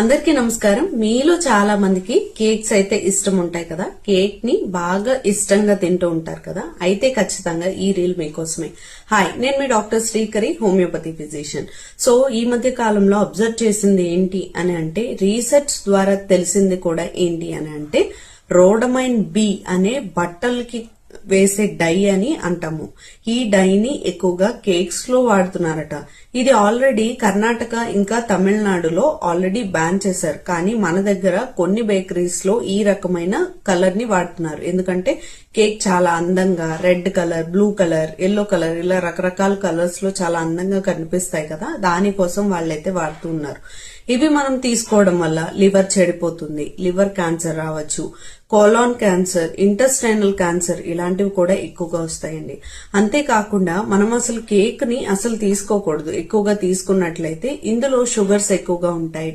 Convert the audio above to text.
అందరికీ నమస్కారం. మీలో చాలా మందికి కేక్స్ అయితే ఇష్టం ఉంటాయి కదా, కేక్ ని బాగా ఇష్టంగా తింటూ ఉంటారు కదా. అయితే ఖచ్చితంగా ఈ రీల్ మీకోసమే. హాయ్, నేను మీ doctor Srikari, homeopathy physician. So ఈ మధ్య కాలంలో అబ్జర్వ్ చేసింది ఏంటి అని అంటే, రీసెర్చ్ ద్వారా తెలిసింది కూడా ఏంటి అని అంటే, రోడమైన్ బి అనే బట్టలకి వేసే డై అని అంటాము. ఈ డైని ఎక్కువగా కేక్స్ లో వాడుతున్నారట. ఇది ఆల్రెడీ కర్ణాటక ఇంకా తమిళనాడులో ఆల్రెడీ బ్యాన్ చేశారు. కానీ మన దగ్గర కొన్ని బేకరీస్ లో ఈ రకమైన కలర్ ని వాడుతున్నారు. ఎందుకంటే కేక్ చాలా అందంగా red colour, blue colour, yellow colour ఇలా రకరకాల కలర్స్ లో చాలా అందంగా కనిపిస్తాయి కదా, దానికోసం వాళ్ళైతే వాడుతూ ఉన్నారు. ఇవి మనం తీసుకోవడం వల్ల లివర్ చెడిపోతుంది, లివర్ క్యాన్సర్ రావచ్చు, కోలాన్ క్యాన్సర్, ఇంటెస్టైనల్ క్యాన్సర్ ఇలాంటివి కూడా ఎక్కువగా వస్తాయండి. అంతేకాకుండా మనం అసలు కేక్ ని అసలు తీసుకోకూడదు. ఎక్కువగా తీసుకున్నట్లయితే ఇందులో షుగర్స్ ఎక్కువగా ఉంటాయి.